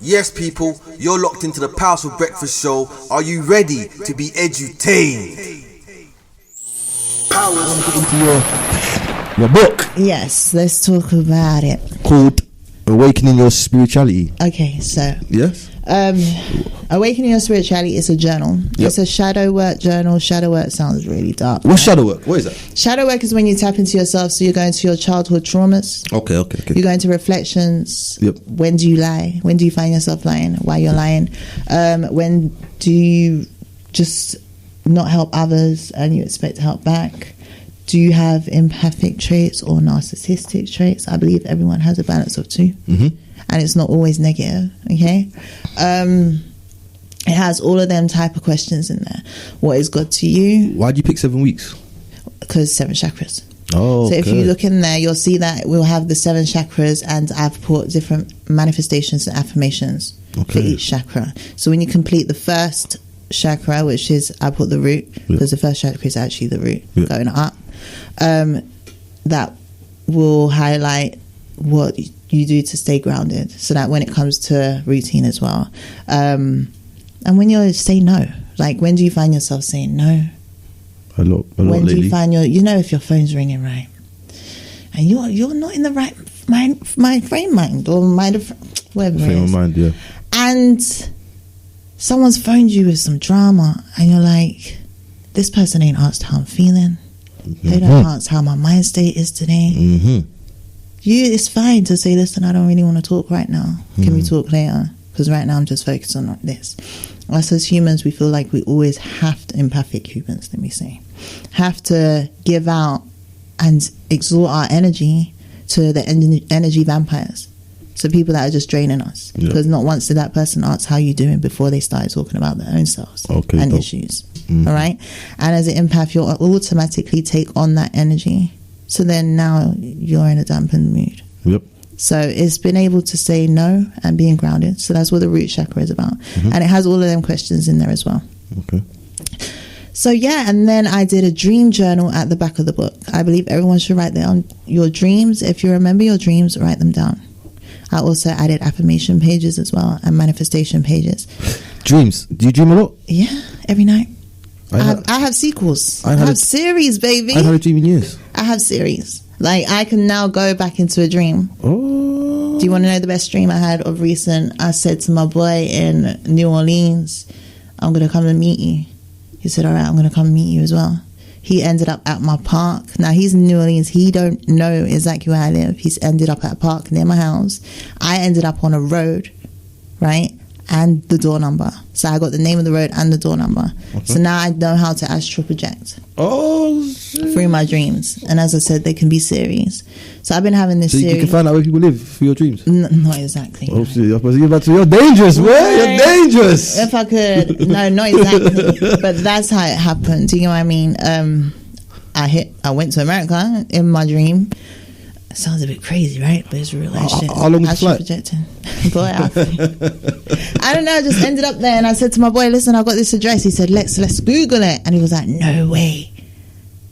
Yes, people, you're locked into the Powerful Breakfast Show. Are you ready to be edutained? I want to get into your book. Yes, let's talk about it. Called Awakening Your Spirituality. Okay, so Yes. Awakening Your Spirituality is a journal. Yep. It's a shadow work journal. Shadow work sounds really dark. What's shadow work? What is that? Shadow work is when you tap into yourself. So you're going to your childhood traumas. Okay. You go into reflections. Yep. When do you lie? When do you find yourself lying? Why you're lying? When do you just not help others and you expect to help back? Do you have empathic traits or narcissistic traits? I believe everyone has a balance of two. Mm-hmm. And it's not always negative, okay? It has all of them type of questions in there. What is God to you? Why do you pick 7 weeks? Because 7 chakras. Oh, So okay. if you look in there, you'll see that we'll have the 7 chakras, and I've put different manifestations and affirmations for each chakra. So when you complete the first chakra, which is, I put the root, because the first chakra is actually the root going up, that will highlight what you do to stay grounded, so that when it comes to routine as well, and when you say no, like when do you find yourself saying no? A lot When lately. do you find if your phone's ringing, right, and you're not in the right frame mind or mind of whatever Frame it of is, mind, yeah. and someone's phoned you with some drama, and you're like, this person ain't asked how I'm feeling. They don't ask how my mind state is today. Mm-hmm. It's fine to say, listen, I don't really want to talk right now. Can we talk later? Because right now I'm just focused on this. Us as humans, we feel like we always have to, empathic humans, let me say, have to give out and exalt our energy to the energy vampires. So people that are just draining us. Yeah. Because not once did that person ask how you doing before they started talking about their own selves and issues. All right? And as an empath, you'll automatically take on that energy. So then now you're in a dampened mood. Yep. So it's been able to say no and being grounded. So that's what the root chakra is about. And it has all of them questions in there as well. Okay. So yeah, and then I did a dream journal at the back of the book. I believe everyone should write down your dreams. If you remember your dreams, write them down. I also added affirmation pages as well and manifestation pages. Dreams. Do you dream a lot? Yeah, every night. I have sequels. I have series, baby. I haven't had a dream in years. I have series. Like, I can now go back into a dream. Oh. Do you want to know the best dream I had of recent? I said to my boy in New Orleans, I'm going to come and meet you. He said, all right, I'm going to come meet you as well. He ended up at my park. Now, he's in New Orleans. He don't know exactly where I live. He's ended up at a park near my house. I ended up on a road, right? And the door number. So I got the name of the road and the door number. Okay. So now I know how to astral project. Oh, shit. Through my dreams. And as I said, they can be series. So I've been having this series. You can find out where people live for your dreams? Not exactly. Oh, shit. You're dangerous, boy. You're dangerous. If I could. No, not exactly. But that's how it happened. Do you know what I mean? I went to America in my dream. It sounds a bit crazy, right? But it's real life shit. How long was the flight? Projecting. Boy, I don't know. I just ended up there, and I said to my boy, listen, I got this address. He said, let's Google it. And he was like, no way.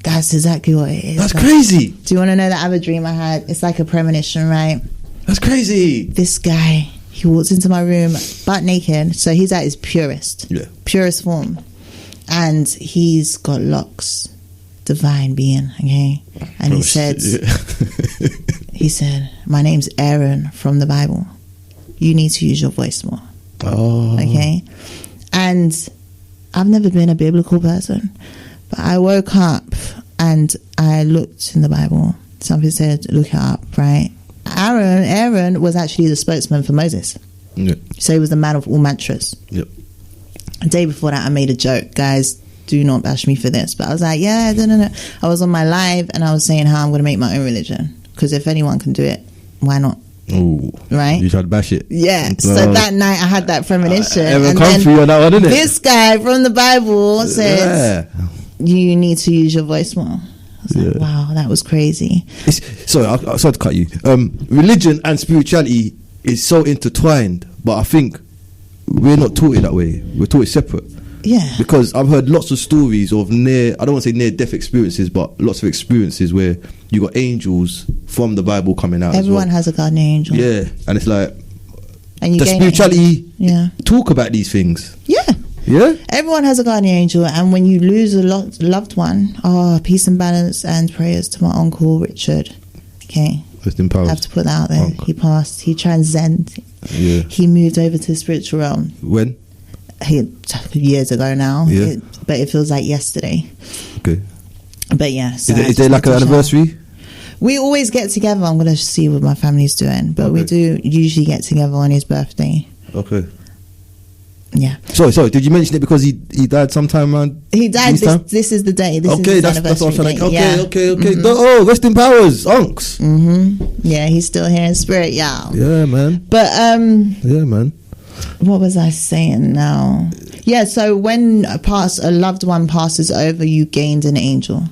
That's exactly what it is. That's crazy. Do you want to know the other dream I had? It's like a premonition, right? That's crazy. This guy, he walks into my room butt naked. So he's at his purest form. And he's got locks. Divine being, okay? And he said, my name's Aaron from the Bible. You need to use your voice more. Oh. Okay? And I've never been a biblical person, but I woke up and I looked in the Bible. Something said, look it up, right? Aaron was actually the spokesman for Moses. Yep. So he was the man of all mantras. Yep. A day before that, I made a joke, guys. Do not bash me for this. But I was like, no. I was on my live and I was saying how I'm going to make my own religion. Because if anyone can do it, why not? Oh, right? You tried to bash it. Yeah. So that night I had that premonition. And then on that one, didn't it? This guy from the Bible says, you need to use your voice more. I was like, wow, that was crazy. Sorry to cut you. Religion and spirituality is so intertwined, but I think we're not taught it that way. We're taught it separate. Yeah. Because I've heard lots of stories of I don't want to say near-death experiences, but lots of experiences where you got angels from the Bible coming out. Everyone has a guardian angel. Yeah. And it's like, And you does gain spirituality Yeah. talk about these things? Yeah. Yeah. Everyone has a guardian angel, and when you lose a loved one, peace and balance and prayers to my uncle Richard. Okay. Rest in power. I have to put that out there. Uncle. He passed. He transcended. Yeah. He moved over to the spiritual realm. When? Years ago now. Yeah. But it feels like yesterday. Okay. But yeah. So Is there like an anniversary? We always get together. I'm going to see what my family's doing. But we do usually get together on his birthday. Okay. Yeah. Sorry. Did you mention it because he died sometime around? He died. this time? This is the day. This Okay, is his that's what I'm anniversary trying to. date. Okay. Yeah. Oh, rest in powers, unks. Yeah, he's still here in spirit, y'all. Yeah, man. But Yeah, man. what was I saying now? Yeah, so when a loved one passes over, you gained an angel.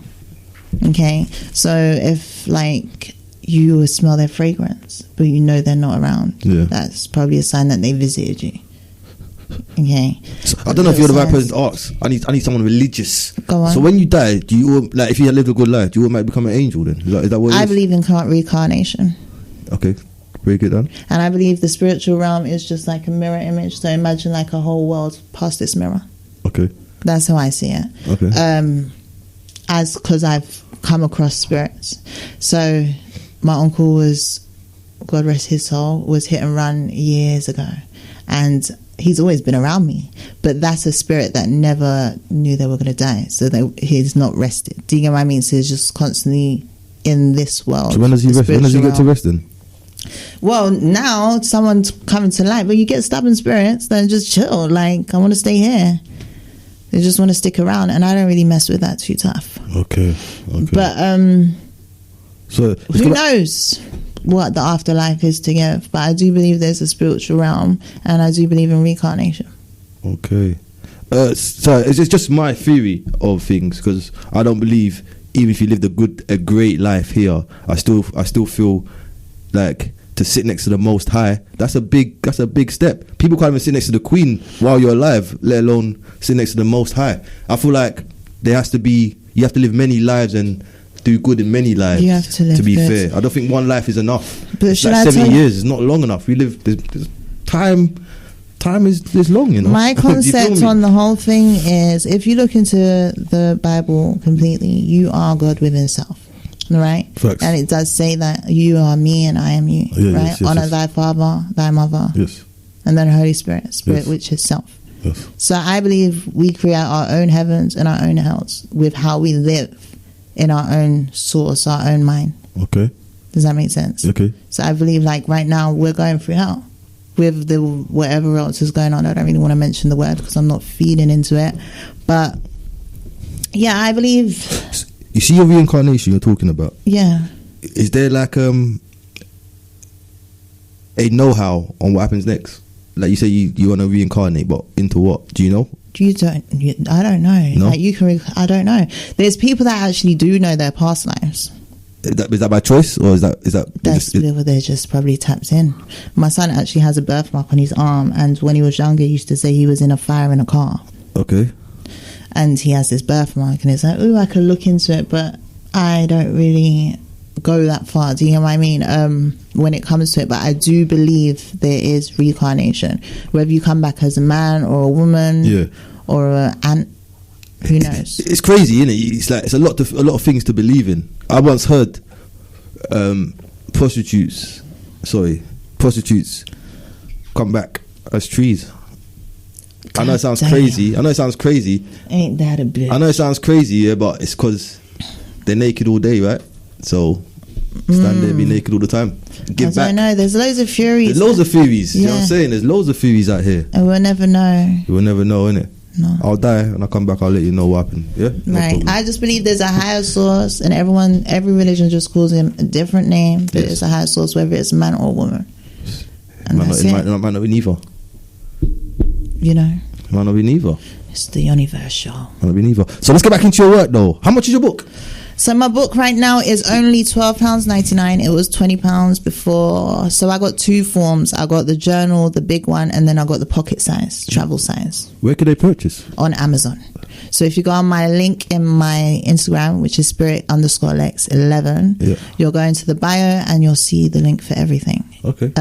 Okay, so if like you will smell their fragrance, but you know they're not around, that's probably a sign that they visited you. Okay. So, I don't know if you're the right person to ask. I need someone religious. Go on. So when you die, do you like if you had lived a good life, do you automatically become an angel then? Is that what it is? I believe in reincarnation. Okay, break it down. And I believe the spiritual realm is just like a mirror image. So imagine like a whole world past this mirror. Okay. That's how I see it. Okay. Because I've come across spirits. So my uncle was, God rest his soul, was hit and run years ago. And he's always been around me. But that's a spirit that never knew they were going to die. So he's not rested. Do you get what I mean? So he's just constantly in this world. So when does he rest? When does he get to rest then? Well, now someone's coming to light. But you get stubborn spirits, then just chill. Like, I want to stay here. They just want to stick around, and I don't really mess with that too tough. Okay. But so who knows what the afterlife is to give? But I do believe there's a spiritual realm, and I do believe in reincarnation. Okay. So it's just my theory of things, because I don't believe even if you lived a great life here, I still feel like to sit next to the Most High, that's a big step. People can't even sit next to the Queen while you're alive, let alone sit next to the Most High. I feel like you have to live many lives and do good in many lives. You have to live to be good. fair. I don't think one life is enough. But it's should like I 7 tell you- years is not long enough. We live there's time is long, you know. My Do you feel concept me? on the whole thing is, if you look into the Bible completely, you are God within self. Right? Facts. And it does say that you are me and I am you. Yeah, right? yes, Honor thy father, thy mother. Yes. And then Holy Spirit, Yes. which is self. Yes. So I believe we create our own heavens and our own hells with how we live in our own source, our own mind. Okay. Does that make sense? Okay. So I believe like right now we're going through hell with the whatever else is going on. I don't really want to mention the word because I'm not feeding into it. But yeah, I believe... You see your reincarnation you're talking about? Yeah. Is there like a know-how on what happens next? Like you say you want to reincarnate, but into what? Do you know? I don't know. No? Like I don't know. There's people that actually do know their past lives. Is that by choice, or is that They're just probably tapped in. My son actually has a birthmark on his arm, and when he was younger he used to say he was in a fire in a car. Okay. And he has this birthmark, and it's like, oh, I could look into it, but I don't really go that far. Do you know what I mean? When it comes to it, but I do believe there is reincarnation. Whether you come back as a man or a woman, or an ant, who knows? It's crazy, isn't it? It's like it's a lot of things to believe in. I once heard prostitutes come back as trees. I know it sounds crazy. Ain't that a bitch? I know it sounds crazy, yeah, but it's because they're naked all day, right? So stand there, be naked all the time. Give back. I don't know. There's loads of theories. There's loads of theories. Yeah. You know what I'm saying? There's loads of theories out here. And we'll never know. We'll never know, innit? No. I'll die and I'll come back. I'll let you know what happened. Yeah. No Right. problem. I just believe there's a higher source, and every religion just calls him a different name. But it's a higher source, whether it's a man or a woman. And Might that's not it. be neither. You know, Might not be neither. it's the universal. Might not be neither. So let's get back into your work, though. How much is your book? So my book right now is only £12.99. It was £20 before. So I got two forms. I got the journal, the big one, and then I got the pocket size, travel size, Where could they purchase? on Amazon. So if you go on my link in my Instagram, which is spirit_lex11, you'll go into the bio and you'll see the link for everything. Okay.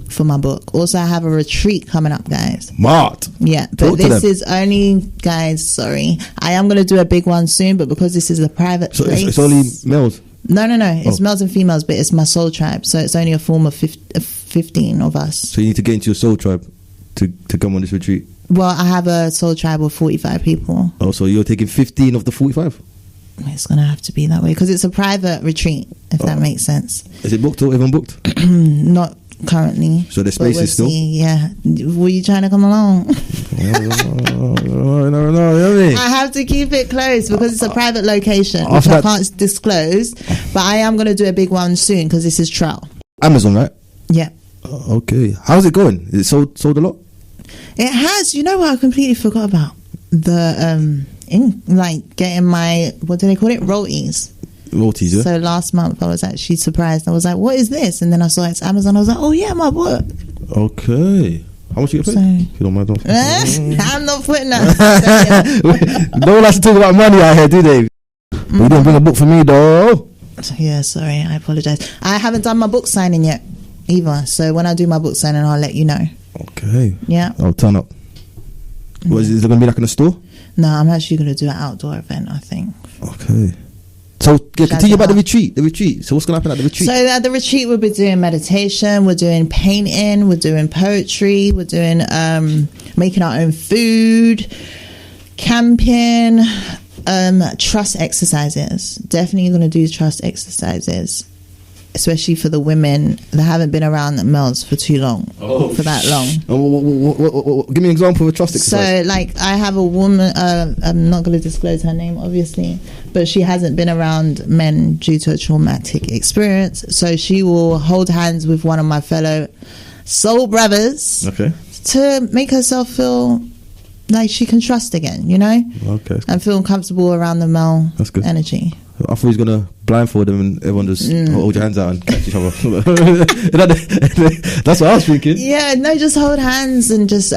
For my book. Also, I have a retreat coming up, guys. Mart. Yeah, but this is only, guys, sorry. I am going to do a big one soon, but because this is a private place. It's only males? No. It's males and females, but it's my soul tribe. So it's only a form of 15 of us. So you need to get into your soul tribe to come on this retreat? Well, I have a soul tribe of 45 people. Oh, so you're taking 15 of the 45? It's going to have to be that way because it's a private retreat, if that makes sense. Is it booked or everyone booked? Not currently. So the space is still? Yeah. Were you trying to come along? No. I have to keep it close because it's a private location, which I can't disclose. But I am going to do a big one soon because this is trial. Amazon, right? Yeah. Okay. How's it going? Is it sold a lot? It has. You know what I completely forgot about? The getting my, what do they call it? Royalties. Royalties, yeah. So last month I was actually surprised. I was like, what is this? And then I saw it's Amazon. I was like, oh yeah, my book. Okay. How much you get paid? If you don't mind. I'm not putting that. No one likes to talk about money out here, do they? But you didn't bring a book for me though. Yeah, sorry, I apologize. I haven't done my book signing yet either. So when I do my book signing, I'll let you know. Okay. Yeah. I'll turn up. What is it going to be like in a store? No, I'm actually going to do an outdoor event, I think. Okay. So continue about the retreat. So what's going to happen at the retreat? So at the retreat, we'll be doing meditation, we're doing painting, we're doing poetry, we're doing making our own food, camping, trust exercises. Definitely going to do trust exercises, especially for the women that haven't been around males for too long, for that long. Give me an example of a trust exercise. So, like, I have a woman, I'm not going to disclose her name, obviously, but she hasn't been around men due to a traumatic experience. So she will hold hands with one of my fellow soul brothers to make herself feel like she can trust again, you know? Okay. And feel comfortable around the male energy. I thought he was going to blindfold them and everyone just hold your hands out and catch each other. That's what I was thinking. Yeah, no, just hold hands and just,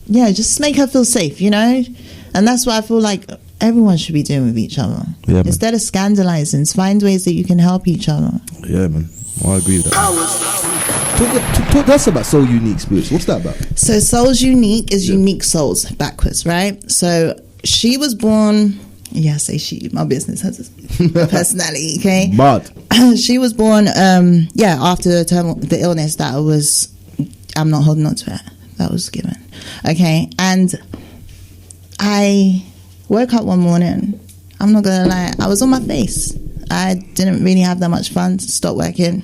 just make her feel safe, you know? And that's what I feel like everyone should be doing with each other. Yeah, instead of scandalizing, find ways that you can help each other. Yeah, man. I agree with that. Talk to us about Soul Unique Spirits. What's that about? So Soul's Unique is unique souls, backwards, right? So she was born... Yeah, I say she. My business has a personality, okay? But she was born, after the illness that I'm not holding on to it. That was given. Okay, and I woke up one morning. I'm not going to lie. I was on my face. I didn't really have that much fun. Stopped working.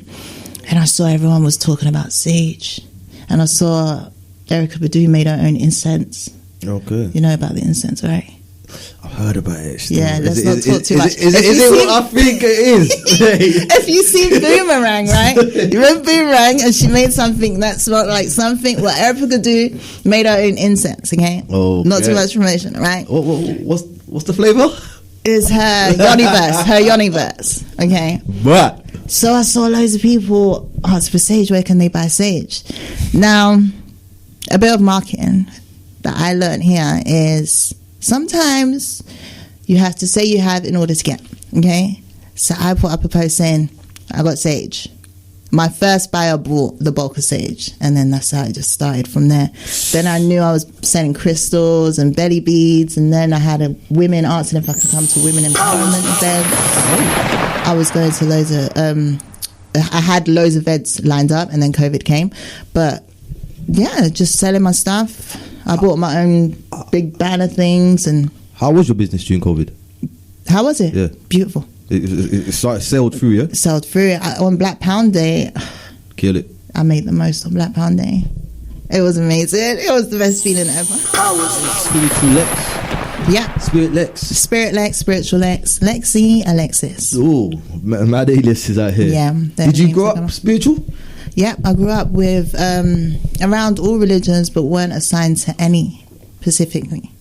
And I saw everyone was talking about sage. And I saw Erykah Badu made her own incense. Okay. You know about the incense, right? I've heard about it. Yeah, let's not talk too much. Is it what I think it is? If you see Boomerang, right? You remember Boomerang, and she made something that smelled like something. What Erykah Badu made her own incense. Okay. Not too much information, right? What's the flavor? Is her Yoniverse. Okay. What? So I saw loads of people ask for sage. Where can they buy sage? Now, a bit of marketing that I learned here is sometimes you have to say you have in order to get. Okay. So I put up a post saying I got sage. My first buyer bought the bulk of sage, and then that's how it just started from there. Then I knew I was selling crystals and belly beads, and then I had women asking if I could come to women empowerment events. I was going to loads of I had loads of events lined up, and then COVID came. But yeah, just selling my stuff. I bought my own big banner things. And how was your business during COVID? How was it? Yeah, beautiful. It sailed through, yeah? Sailed through. On Black Pound Day, kill it. I made the most on Black Pound Day. It was amazing. It was the best feeling ever. Spiritual Lex. Yeah. Spirit Lex. Spirit Lex, Spiritual Lex, Lexi, Alexis. Oh, mad A-list is out here. Yeah. Did you grow up spiritual? Yeah, I grew up with around all religions, but weren't assigned to any specifically.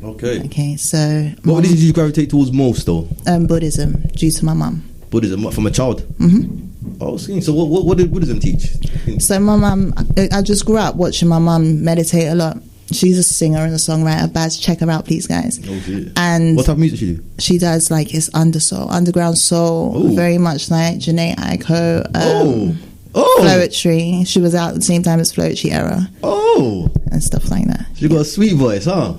Okay, so... What did you gravitate towards most, though? Buddhism, due to my mum. Buddhism, from a child? Mm-hmm. Oh, so what did Buddhism teach? So my mum... I just grew up watching my mum meditate a lot. She's a singer and a songwriter. Baz, check her out, please, guys. Oh, shit. And what type of music she do? She does like it's underground soul, very much like Janae Aiko. Floetry. She was out at the same time as Floetry era. And stuff like that. She got a sweet voice, huh?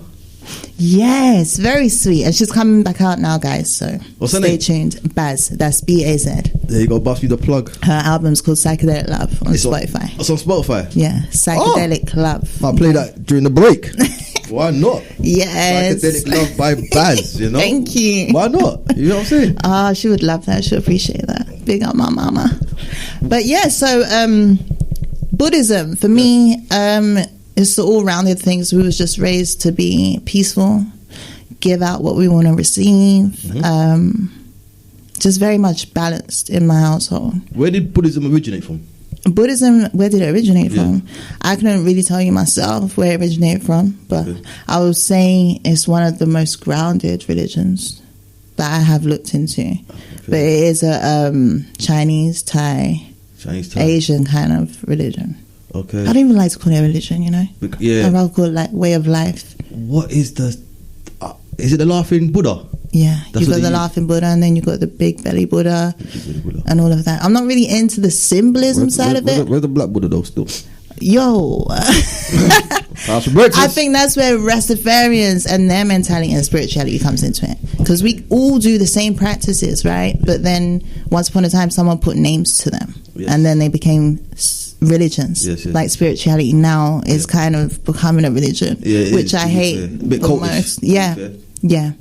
Yes, very sweet. And she's coming back out now, guys. So what's her stay name? tuned. Baz. That's BAZ. There you go. Bust me the plug. Her album's called Psychedelic Love on Spotify. It's on Spotify. Yeah, Psychedelic Love. I'll play that during the break. Why not? Yes. Psychedelic Love by Baz, you know? Thank you. Why not? You know what I'm saying? She would love that. She'll appreciate that. Big up my mama. But yeah, so Buddhism, for me, it's the all-rounded things. We was just raised to be peaceful, give out what we want to receive, just very much balanced in my household. Where did Buddhism originate from? Buddhism, where did it originate from? I couldn't really tell you myself where it originated from, but I would say it's one of the most grounded religions that I have looked into. But it is a Chinese, Thai, Asian kind of religion. Okay. I don't even like to call it a religion, you know? Yeah. I'd rather call it like way of life. What is the... is it the laughing Buddha? Yeah. You've got the laughing Buddha, and then you've got the big belly Buddha, and all of that. I'm not really into the symbolism side of it. Where's the black Buddha though still? Yo. I think that's where Rastafarians and their mentality and spirituality comes into it. Because we all do the same practices, right? But then once upon a time, someone put names to them. Yes. And then they became religions. Yes. Like spirituality now is kind of becoming a religion, which I hate. A bit cultish. Yeah.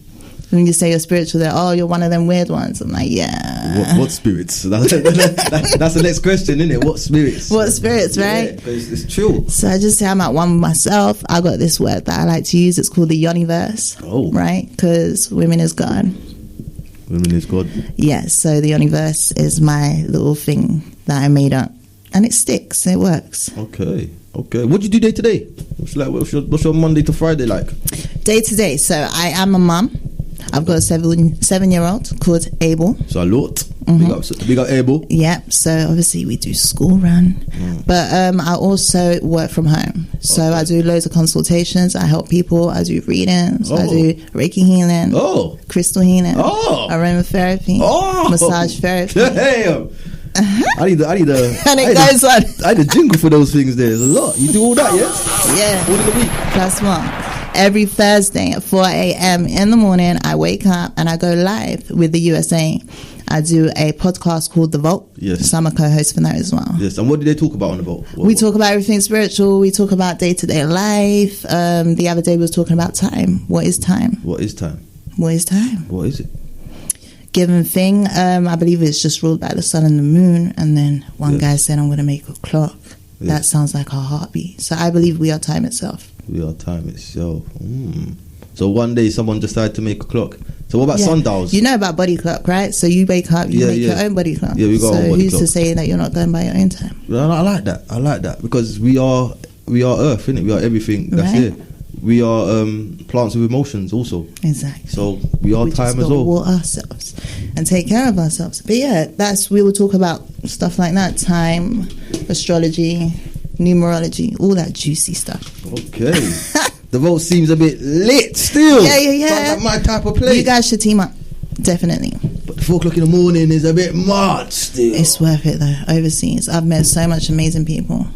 When you say you're spiritual, they're, you're one of them weird ones. I'm like, yeah. What spirits? That's the next question, isn't it? What spirits? What spirits, right? Yeah, it's true. So I just say I'm at one with myself. I got this word that I like to use. It's called the universe. Right? Because women is God. Women is God. Yes. So the universe is my little thing that I made up. And it sticks. It works. Okay. What do you do day to day? What's your Monday to Friday like? Day to day. So I am a mum. I've got a 7-year-old called Abel. Salute. Big up Abel. Yep. So obviously we do school run. But I also work from home. So I do loads of consultations. I help people. I do readings. I do Reiki Healing. Crystal Healing. Aromatherapy. Massage therapy. Damn. I need and it goes on. I need a jingle for those things there. There's a lot. You do all that, yes? Yeah. All in the week. Plus one. Every Thursday at 4 a.m. in the morning, I wake up and I go live with the USA. I do a podcast called The Vault. Yes. So I'm a co-host for that as well. Yes. And what do they talk about on The Vault? We talk about everything spiritual. We talk about day-to-day life. The other day we was talking about time. What is time? What is time? What is time? What is it? Given thing. I believe it's just ruled by the sun and the moon. And then one guy said, I'm going to make a clock. Yes. That sounds like our heartbeat. So I believe we are time itself. We are time itself. So one day someone decided to make a clock. So what about sundials? You know about body clock, right? So you wake up, you make your own body clock. Yeah, we got our body clock. So who's to say that you're not going by your own time? Well, I like that because we are Earth, innit? We are everything that's here. We are plants with emotions also. Exactly. So we are time as well. Water ourselves and take care of ourselves. But yeah, we will talk about stuff like that: time, astrology, numerology, all that juicy stuff. Okay. The Vault seems a bit lit still. Yeah. Sounds like my type of place. You guys should team up, definitely. But 4 o'clock in the morning is a bit much still. It's worth it though. Overseas, I've met so much amazing people.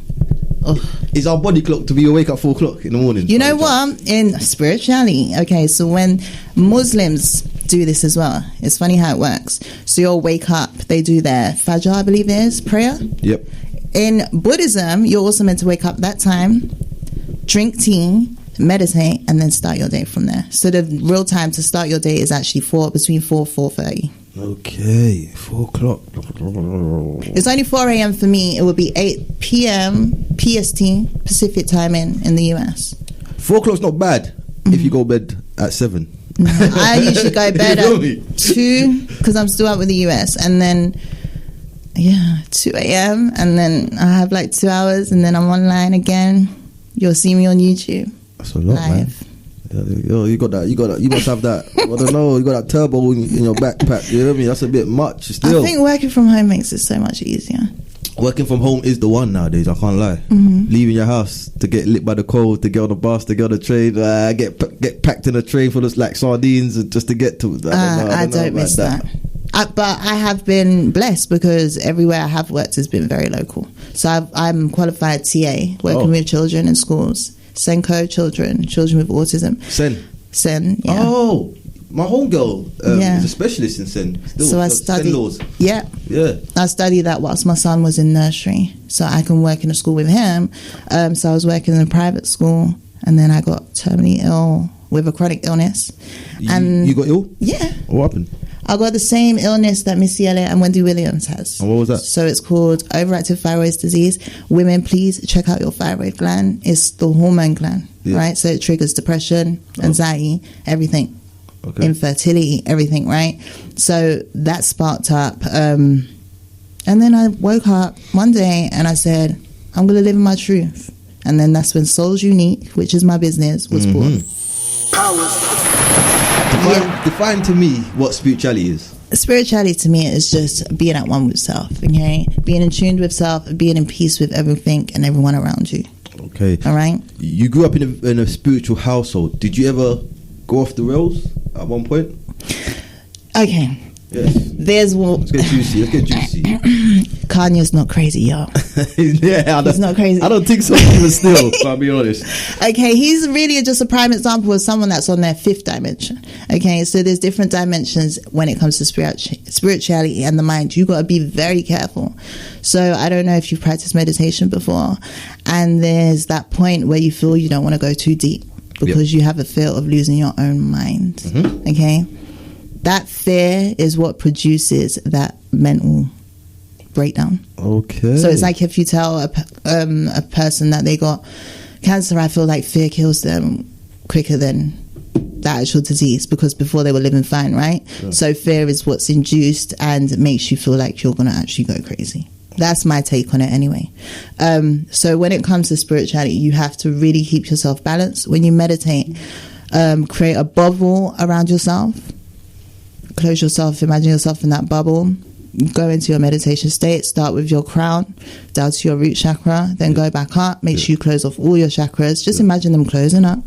Is our body clock to be awake at 4 o'clock in the morning? You know what? In spirituality, okay, so when Muslims do this as well, it's funny how it works. So you'll wake up, they do their Fajr, I believe it is, prayer. Yep. In Buddhism, you're also meant to wake up that time, drink tea, meditate, and then start your day from there. So the real time to start your day is actually between 4:30. Okay, 4 o'clock. It's only 4 a.m. for me. It would be 8 p.m. PST, Pacific time in the US. 4 o'clock's not bad if you go bed at 7. No, I usually go bed at 2 because I'm still out with the US, and then 2 a.m. and then I have like 2 hours, and then I'm online again. You'll see me on YouTube. That's a lot, live. Man. Yo, you got that. You must have that. I don't know. You got that turbo in your backpack. You know what I mean? That's a bit much still. I think working from home makes it so much easier. Working from home is the one nowadays. I can't lie. Mm-hmm. Leaving your house to get lit by the cold, to get on the bus, to get on the train, get packed in a train full of like sardines, and just to get to. I don't miss that. But I have been blessed because everywhere I have worked has been very local. So I'm qualified TA, working with children in schools, Senko children with autism. Sen, yeah. Oh, my homegirl is a specialist in Sen. So I studied. Yeah. I studied that whilst my son was in nursery, so I can work in a school with him. So I was working in a private school, and then I got terminally ill with a chronic illness. You got ill? Yeah. What happened? I got the same illness that Missy Elliott and Wendy Williams has. And what was that? So it's called overactive thyroid disease. Women, please check out your thyroid gland. It's the hormone gland, right? So it triggers depression, anxiety, everything. Okay. Infertility, everything, right? So that sparked up. And then I woke up one day and I said, I'm going to live in my truth. And then that's when Souls Unique, which is my business, was born. Define to me what spirituality is. Spirituality to me is just being at one with self, okay? Being in tune with self, being in peace with everything and everyone around you. Okay. All right? You grew up in a spiritual household. Did you ever go off the rails at one point? Okay. Yes. There's one. Let's get juicy. Kanye's not crazy, y'all. Yeah, he's not crazy. I don't think so, even still, if I'm being honest. Okay, he's really just a prime example of someone that's on their fifth dimension. Okay, so there's different dimensions when it comes to spirituality and the mind. You got to be very careful. So I don't know if you've practiced meditation before, and there's that point where you feel you don't want to go too deep because you have a fear of losing your own mind. Mm-hmm. Okay, that fear is what produces that mental breakdown. Okay. So it's like if you tell a person that they got cancer, I feel like fear kills them quicker than the actual disease, because before they were living fine, right? Yeah. So fear is what's induced and makes you feel like you're going to actually go crazy. That's my take on it anyway. So when it comes to spirituality, you have to really keep yourself balanced. When you meditate, create a bubble around yourself. Close yourself, imagine yourself in that bubble. Go into your meditation state, start with your crown down to your root chakra, then go back up, make sure you close off all your chakras. Just imagine them closing up.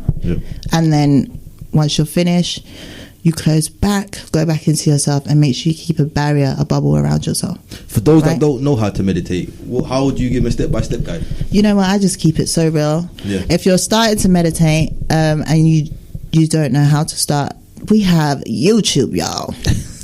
And then once you're finished, you close back, go back into yourself, and make sure you keep a barrier, a bubble around yourself. For those that don't know how to meditate, how would you give a step-by-step guide? You know what, I just keep it so real. If you're starting to meditate and you don't know how to start, we have YouTube, y'all.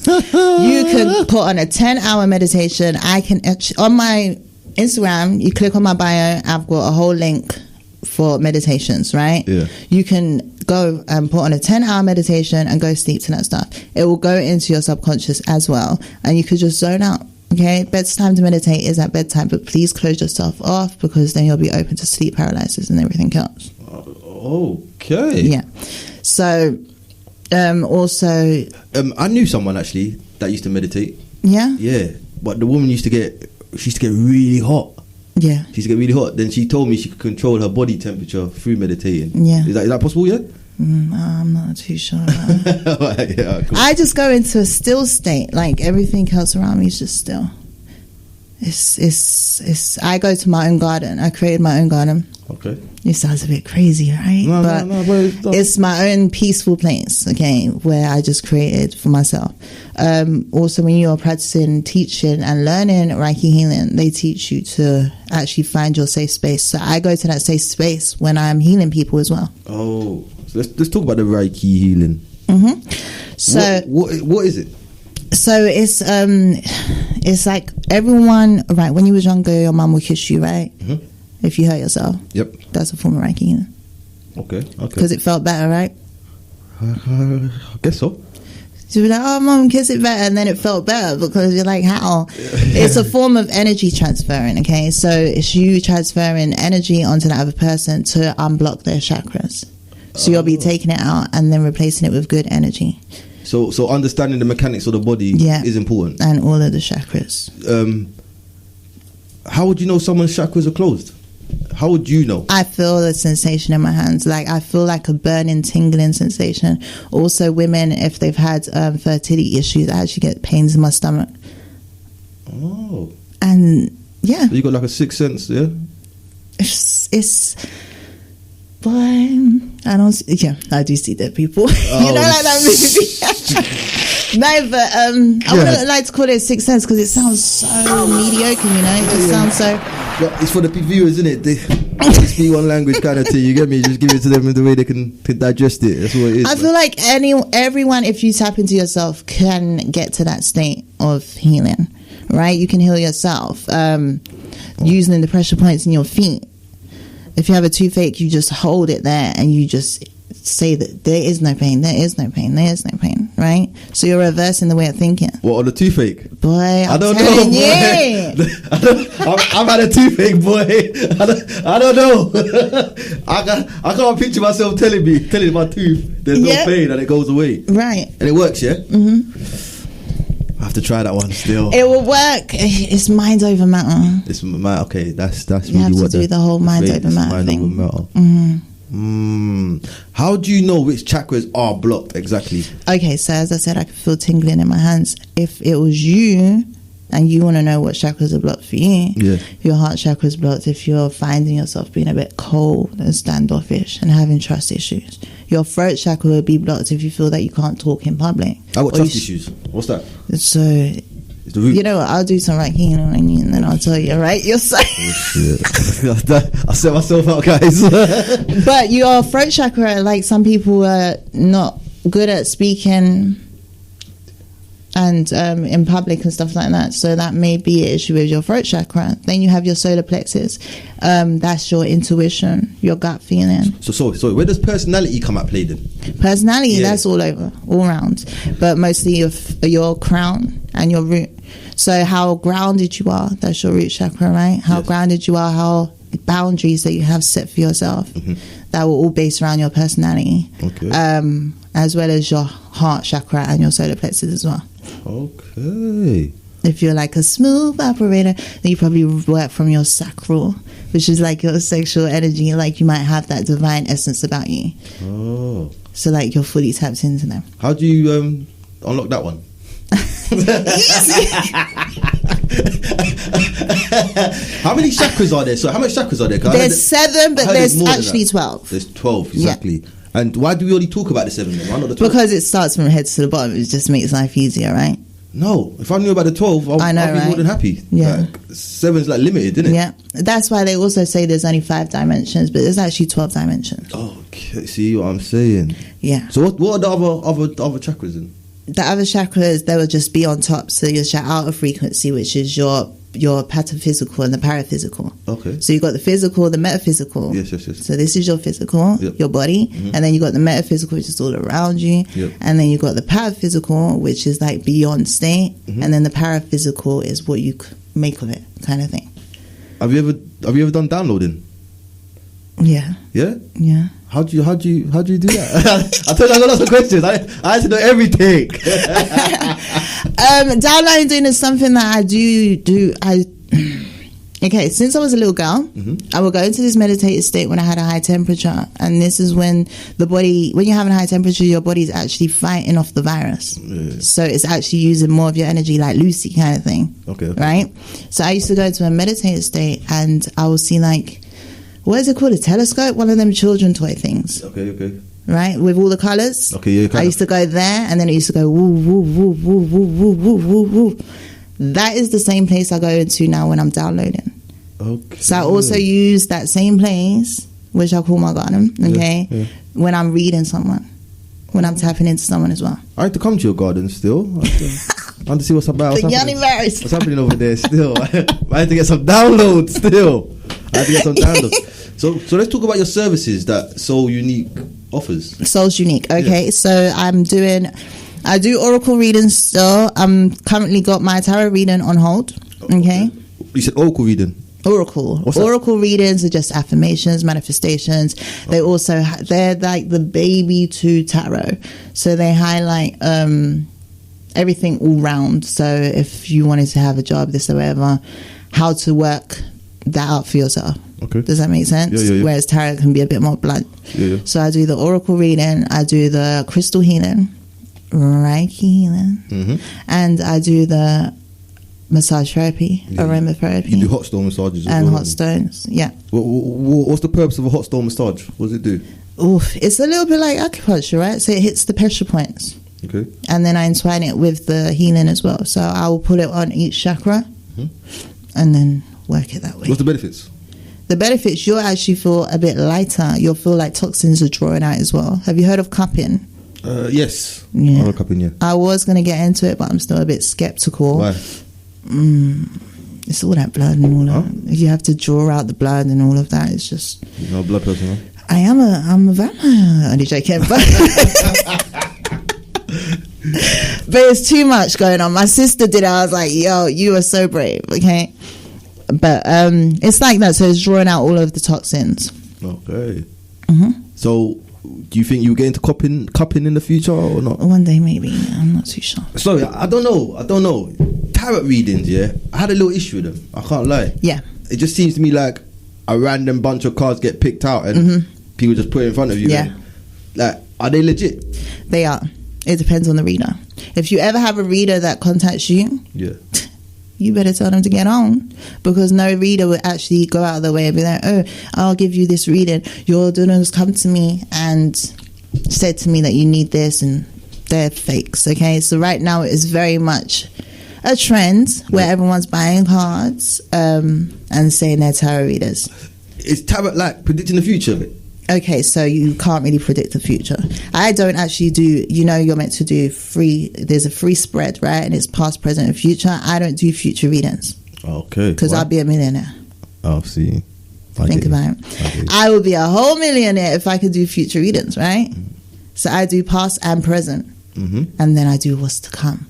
You can put on a 10-hour meditation. I can on my Instagram, you click on my bio, I've got a whole link for meditations, right? You can go and put on a 10-hour meditation and go sleep to that stuff. It will go into your subconscious as well, and you could just zone out. Okay, bedtime to meditate is at bedtime, but please close yourself off, because then you'll be open to sleep paralysis and everything else. Okay. Yeah. So also, I knew someone actually that used to meditate. Yeah, but the woman used to get really hot. She used to get really hot. Then she told me she could control her body temperature through meditating. Is that possible? I'm not too sure about that. Cool. I just go into a still state, like everything else around me is just still. It's I go to my own garden. I created my own garden. Okay. It sounds a bit crazy, right? But it's my own peaceful place, okay, where I just created for myself. Also, when you're practicing, teaching and learning Reiki Healing, they teach you to actually find your safe space. So I go to that safe space when I'm healing people as well. Oh, so let's talk about the Reiki Healing. Mm-hmm. So what is it? So it's like everyone, right? When you was younger, your mum would kiss you, right? Mm-hmm. If you hurt yourself. Yep. That's a form of Reiki Healing. Okay. Because it felt better, right? I guess so. So you're like, oh, mum, kiss it better. And then it felt better because you're like, how? It's a form of energy transferring, okay? So it's you transferring energy onto the other person to unblock their chakras. So you'll be taking it out and then replacing it with good energy. So understanding the mechanics of the body is important. And all of the chakras. How would you know someone's chakras are closed? How would you know? I feel the sensation in my hands. Like I feel like a burning, tingling sensation. Also, women, if they've had fertility issues, I actually get pains in my stomach. Oh. And Yeah. So you got like a sixth sense, yeah? It's boy, I don't see, yeah, I do see dead people. You know, like that movie. No, but I wouldn't like to call it a sixth sense because it sounds so mediocre, you know? It just sounds so... But it's for the viewers, isn't it? They speak one language kind of thing, you get me? Just give it to them in the way they can digest it. That's what it is. I feel like everyone, if you tap into yourself, can get to that state of healing, right? You can heal yourself using the pressure points in your feet. If you have a toothache, you just hold it there and you just say that there is no pain, there is no pain, there is no pain, right? So you're reversing the way of thinking. What, on the toothache? Boy, I don't know, boy. I've had a toothache, boy. I don't know. I can't picture myself telling my tooth there's no pain and it goes away. Right. And it works, yeah? I have to try that one still. It will work. It's mind over matter. It's okay. That's really you have to what do the whole mind over matter thing. How do you know which chakras are blocked exactly? Okay, so as I said, I can feel tingling in my hands. If it was you and you want to know what chakras are blocked for you, your heart chakra is blocked if you're finding yourself being a bit cold and standoffish and having trust issues. Your throat chakra will be blocked if you feel that you can't talk in public. I got trust issues. What's that? So, it's the root. You know what? I'll do some Reiki Healing on you and then I'll tell you, right? You're so... I set myself out, guys. But your throat chakra, like some people are not good at speaking and in public and stuff like that, so that may be an issue with your throat chakra. Then you have your solar plexus. That's your intuition, your gut feeling. So where does personality come at play then? Personality, that's all over, all round, but mostly your crown and your root. So how grounded you are, that's your root chakra, right? How grounded you are, how boundaries that you have set for yourself, that will all base around your personality, as well as your heart chakra and your solar plexus as well. Okay. If you're like a smooth operator, then you probably work from your sacral, which is like your sexual energy, like you might have that divine essence about you. Oh. So like you're fully tapped into them. How do you unlock that one? How many chakras are there? So how many chakras are there? There's 7, but there's actually 12. There's 12, exactly. Yeah. And why do we only talk about the 7 then? Why not the 12? Because it starts from head to the bottom. It just makes life easier, right? No, if I knew about the 12, I'd be more than happy. Yeah. Like, 7's like limited, isn't it? Yeah. That's why they also say there's only 5 dimensions, but there's actually 12 dimensions. Oh, okay. See what I'm saying? Yeah. So what are the other chakras then? The other chakras, they will just be on top. So your outer frequency, which is your pataphysical and the paraphysical. Okay. So you got the physical, the metaphysical. Yes. So this is your physical, your body, and then you got the metaphysical, which is all around you, and then you got the paraphysical, which is like beyond state, and then the paraphysical is what you make of it, kind of thing. Have you ever done downloading? Yeah. Yeah. Yeah. How do you do that? I told you I got lots of questions. I had to know everything. Downloading is something that I do. Okay, since I was a little girl, I would go into this meditative state when I had a high temperature, and this is when when you're having a high temperature, your body's actually fighting off the virus. Yeah. So it's actually using more of your energy, like Lucy kind of thing. Okay. Right. So I used to go into a meditative state, and I would see like, what is it called? A telescope? One of them children toy things. Okay. Right? With all the colours. Okay, yeah. I used to go there, and then it used to go woo, woo, woo, woo, woo, woo, woo, woo, woo. That is the same place I go into now when I'm downloading. Okay. So I also use that same place, which I call my garden, when I'm reading someone, when I'm tapping into someone as well. I had to come to your garden still. I want to see what's about. What's happening over there still? I had to get some downloads still. So let's talk about your services that Soul Unique offers. Soul's Unique. Okay, so I do oracle readings still. I'm currently got my tarot reading on hold. Okay. You said oracle reading? Oracle. Oracle readings are just affirmations, manifestations. They also they're like the baby to tarot. So they highlight everything all round. So if you wanted to have a job, this or whatever, how to work that out for yourself. Okay. Does that make sense? Yeah. Whereas tarot can be a bit more blunt. Yeah. So I do the oracle reading, I do the crystal healing, Reiki healing, and I do the massage therapy, aromatherapy. You do hot stone massages as and well, hot stones. Yeah. What's the purpose of a hot stone massage? What does it do? Oof, it's a little bit like acupuncture, right? So it hits the pressure points. Okay. And then I entwine it with the healing as well. So I will put it on each chakra and then work it that way. What's the benefits? The benefits, you'll actually feel a bit lighter. You'll feel like toxins are drawing out as well. Have you heard of cupping? Yes. Yeah. I heard cupping, yeah. I was going to get into it, but I'm still a bit skeptical. Why? It's all that blood and all that. You have to draw out the blood and all of that. It's just... You're not a blood person, huh? I'm a vampire. Only joking. But it's too much going on. My sister did it. I was like, yo, you are so brave, okay? But it's like that. So it's drawing out all of the toxins. Okay. So do you think you get into cupping in the future or not? One day maybe. I'm not too sure. Sorry, I don't know. Tarot readings, yeah, I had a little issue with them. I can't lie. Yeah. It just seems to me like a random bunch of cards get picked out and people just put it in front of you. Yeah. And, like, are they legit? They are. It depends on the reader. If you ever have a reader that contacts you, Yeah. you better tell them to get on, because no reader will actually go out of their way and be like, oh, I'll give you this reading. Your donors come to me and said to me that you need this, and they're fakes, okay? So right now it is very much a trend where everyone's buying cards and saying they're tarot readers. Is tarot like predicting the future? Okay, so you can't really predict the future. I don't actually do, you're meant to do there's a free spread, right? And it's past, present, and future. I don't do future readings. Okay. Because I'll be a millionaire. Oh, see. Think about it. I would be a whole millionaire if I could do future readings, right? So I do past and present. And then I do what's to come.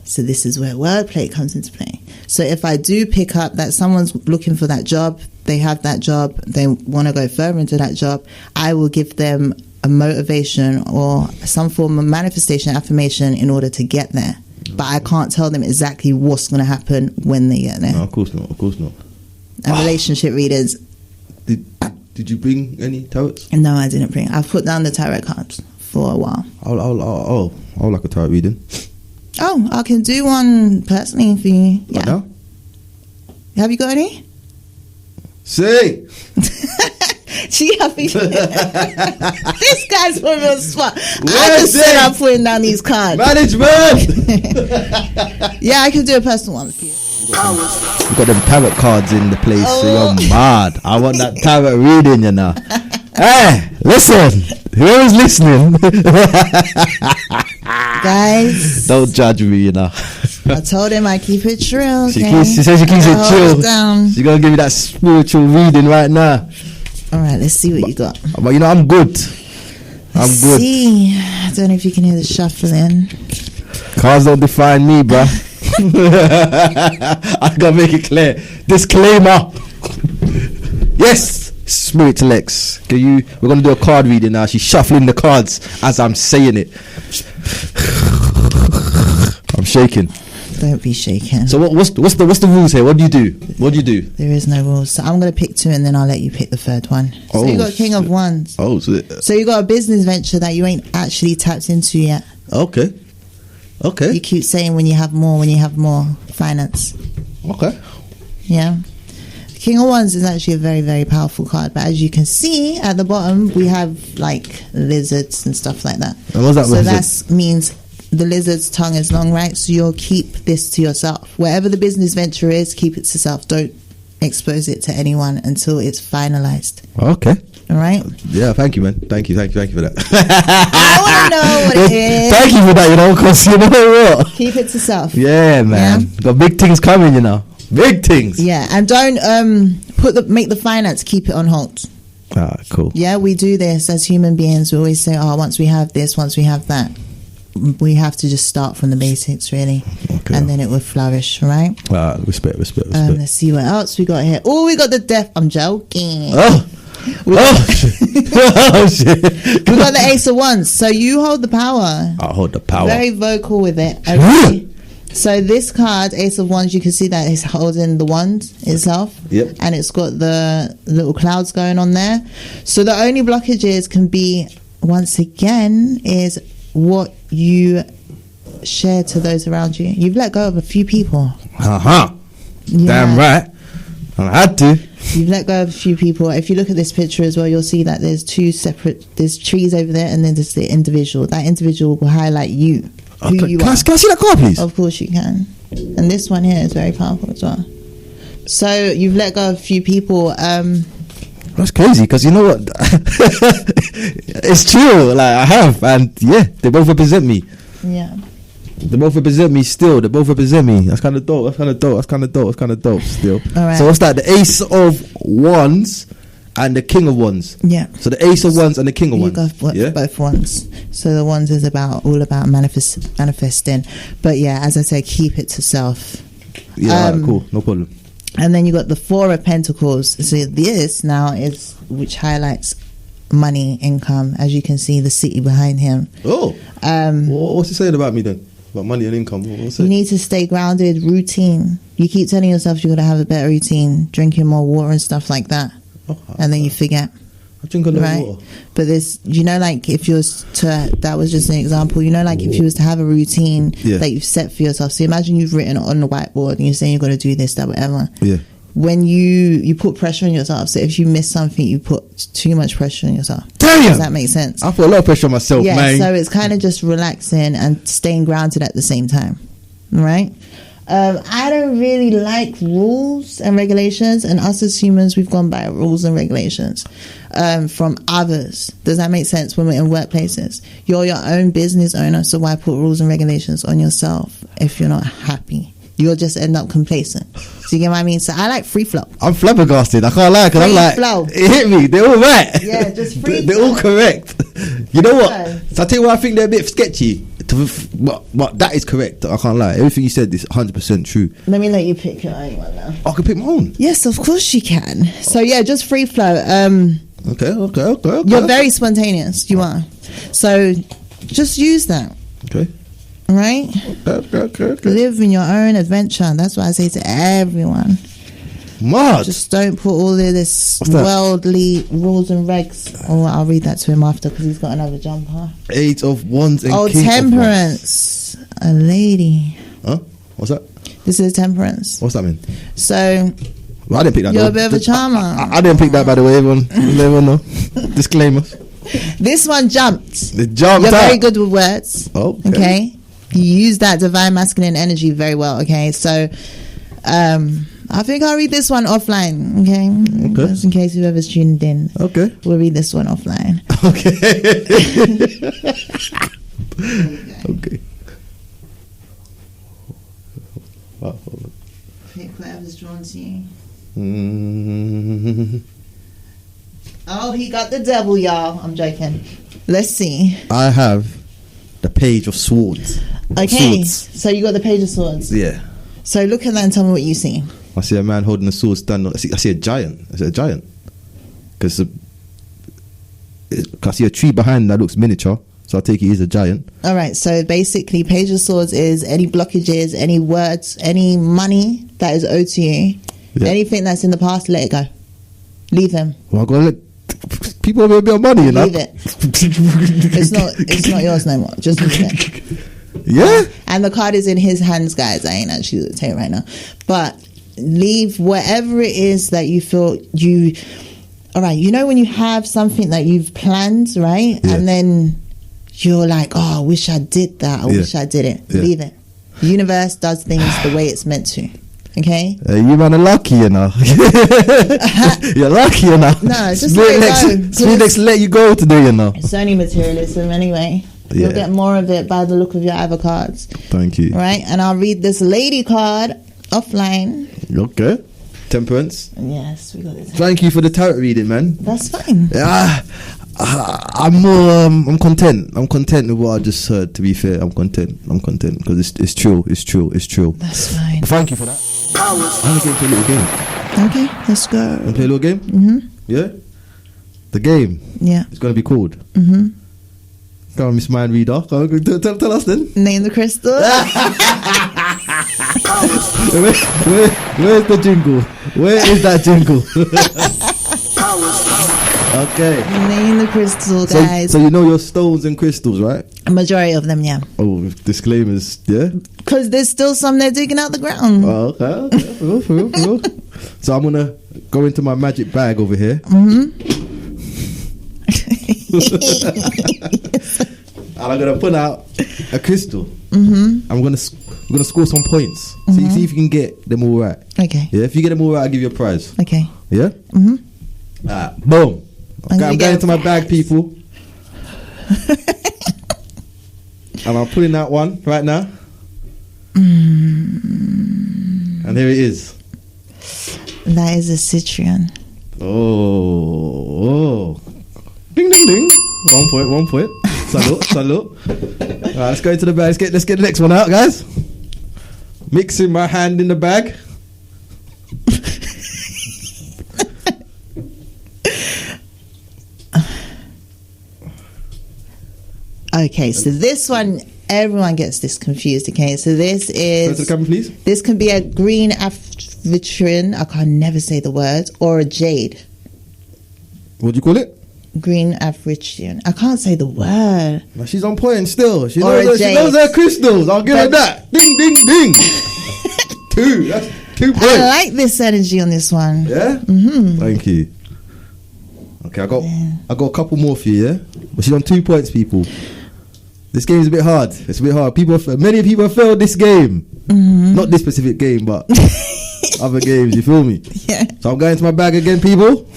So this is where wordplay comes into play. So if I do pick up that someone's looking for that job, they have that job, they want to go further into that job, I will give them a motivation or some form of manifestation affirmation in order to get there. But I can't tell them exactly what's going to happen when they get there. No, of course not. And relationship readers. Did you bring any tarots? No, I didn't bring. I've put down the tarot cards for a while. I'll like a tarot reading. Oh, I can do one personally for you. Yeah. Right now? Have you got any? Say. This guy's put me on the spot. I just said I'm putting down these cards. Management. Yeah, I can do a personal one for you. You got them tarot cards in the place, so you're mad. I want that tarot reading, you know. Hey, listen. Whoever's listening, guys, don't judge me, you know. I told him I keep it true. Okay? She says she keeps it chill. Down. She's gonna give you that spiritual reading right now. All right, let's see what you got. But I'm good. Let's see. I don't know if you can hear the shuffling. Cards don't define me, bruh. I gotta make it clear. Disclaimer. Yes. Spirit Lex, we're gonna do a card reading now. She's shuffling the cards as I'm saying it. I'm shaking. Don't be shaking. So what's the rules here? What do you do? There is no rules. So I'm gonna pick two and then I'll let you pick the third one. So you got King of Wands. So you got a business venture that you ain't actually tapped into yet. Okay. You keep saying when you have more finance. Okay. Yeah. King of Wands is actually a very, very powerful card, but as you can see at the bottom, we have like lizards and stuff like that. And what's that? So that means the lizard's tongue is long, right? So you'll keep this to yourself. Whatever the business venture is, keep it to yourself. Don't expose it to anyone until it's finalized. Okay. All right? Yeah, thank you, man. Thank you for that. I want to know what it is. Thank you for that, because you know what? Keep it to self. Yeah, man. Yeah? Got big things coming, Big things. Yeah, and don't make the finance, keep it on hold. Cool. Yeah, we do this as human beings. We always say, once we have this, once we have that, we have to just start from the basics, really. Okay. And then it will flourish, right? Respect. Let's see what else we got here. Oh, we got the death. I'm joking. Shit. We got the Ace of Wands. So you hold the power. I hold the power. Very vocal with it. Okay. So this card, Ace of Wands, you can see that it's holding the wand itself. Yep. And it's got the little clouds going on there. So the only blockages can be, once again, is what you share to those around you. You've let go of a few people. Damn right. I had to. You've let go of a few people. If you look at this picture as well, you'll see that there's there's trees over there, and then there's the individual. That individual will highlight you, who you are. Can I see that card, please? Of course you can. And this one here is very powerful as well. So you've let go of a few people. That's crazy, because you know what? It's true. Like, I have, and yeah, they both represent me. Yeah. They both represent me still. They both represent me. That's kind of dope. Still. All right. So what's that? The Ace of Wands and the King of Wands. Yeah. So the Ace of Wands and the King of Wands. You got both wands. So the wands is all about manifesting. But yeah, as I said, keep it to self. Yeah, alright, cool. No problem. And then you got the Four of Pentacles. So this now is, which highlights money, income. As you can see, the city behind him. Oh. What's it saying about me then? About money and income? What's it? You need to stay grounded, routine. You keep telling yourself you're going to have a better routine, drinking more water and stuff like that. And then you forget. I drink a lot of water. But this, you know, like if you was to, that was just an example, you know, like if you was to have a routine that you've set for yourself. So imagine you've written it on the whiteboard and you're saying you're going to do this, that, whatever. Yeah. When you put pressure on yourself. So if you miss something, you put too much pressure on yourself. Damn! Does that make sense? I put a lot of pressure on myself, man. So it's kind of just relaxing and staying grounded at the same time. Right? I don't really like rules and regulations, and us as humans, we've gone by rules and regulations from others. Does that make sense? When we're in workplaces, you're your own business owner, so why put rules and regulations on yourself if you're not happy? You'll just end up complacent. So you get what I mean? So I like free flow. I'm flabbergasted. I can't lie, because I'm like, flow. It hit me. They're all right. Yeah, just free They're flow. all correct. You know what? Yeah. So I tell you why I think they're a bit sketchy. But that is correct. I can't lie. Everything you said is 100% true. Let me let you pick your own one now. I can pick my own. Yes, of course you can. So yeah, just free flow. Okay. You're very spontaneous. You are. So just use that. Okay. Right? Okay. Live in your own adventure. That's what I say to everyone. Mad. Just don't put all of this What's that? worldly rules and regs. Oh, I'll read that to him after because he's got another jumper. Eight of Wands and King Temperance. of Wands. A lady. Huh? What's that? This is Temperance. What's that mean? So Well, I didn't pick that. you're a bit of a charmer. I didn't pick that, by the way. Everyone know. Disclaimer. This one jumped. The jump. You're very good with words. Okay. You use that divine masculine energy very well. Okay. So I think I'll read this one offline. Okay. Just in case whoever's tuned in. Okay. We'll read this one offline. Okay. Okay. Wow. Pick whatever's drawn to you. Mm. Oh, he got the devil, y'all. I'm joking. Let's see. I have the Page of Swords. Okay. Swords. So you got the Page of Swords. Yeah. So look at that and tell me what you see. I see a man holding a sword standing. I see a giant. Is it a giant? Because I see a tree behind that looks miniature. So I take it he's a giant. All right. So basically, Page of Swords is any blockages, any words, any money that is owed to you, anything that's in the past, let it go. Leave them. Well, I gotta let people have a bit of money, you know. Leave it. It's not yours no more. Just leave it. Yeah. And the card is in his hands, guys. I ain't actually going to tell you right now. But leave whatever it is that you feel you... All right, you know when you have something that you've planned, right? Yeah. And then you're like, oh, I wish I did that. I wish I did it. Yeah. Leave it. The universe does things the way it's meant to. Okay? You man are lucky, you know. You're lucky, you know. No, just let it go. Spirit let you go today, you know. It's only materialism anyway. You'll get more of it by the look of your other cards. Thank you. Right? And I'll read this lady card offline. Okay. Temperance. Yes, we got this. Thank you for the tarot reading, man. That's fine. I'm more. I'm content. I'm content with what I just heard. To be fair, I'm content because it's true. It's true. That's fine. Thank you for that. I'm gonna get into a little game. Okay, let's go. Wanna play a little game? Mm-hmm. Yeah. The game. Yeah. It's gonna be called. Mm-hmm. Come on, Miss Mind Reader. Tell us then. Name the crystal. Where's the jingle? Where is that jingle? Okay. Name the crystal, So, guys. so you know your stones and crystals, right? A majority of them, yeah. Oh, with disclaimers, yeah? Because there's still some they're digging out the ground. Oh, okay. For real. So I'm going to go into my magic bag over here. And I'm going to pull out a crystal. I'm going to score some points. See if you can get them all right. Okay. Yeah, if you get them all right, I'll give you a prize. Okay. Yeah? Alright, boom. Okay, I'm going into my bag, people. And I'm pulling out one right now. And here it is. That is a citrian. Oh. Ding, ding, ding. 1 point. Salute. Alright, let's go into the bag. Let's get the next one out, guys. Mixing my hand in the bag. Okay, so this one, everyone gets this confused. Okay, so this is. Go to the camera, please. This can be a green avitrine. I can never say the word, or a jade. What do you call it? Green avitrine. I can't say the word. Now she's on point still. She Or knows, a she knows jade. her crystals. I'll give her that. Ding, ding, ding. 2. That's 2 points. I like this energy on this one. Yeah? Thank you. Okay, I got a couple more for you, yeah? But she's on 2 points, people. This game is a bit hard. It's a bit hard. Many people have failed this game. Not this specific game, but other games, you feel me? Yeah. So I'm going to my bag again, people.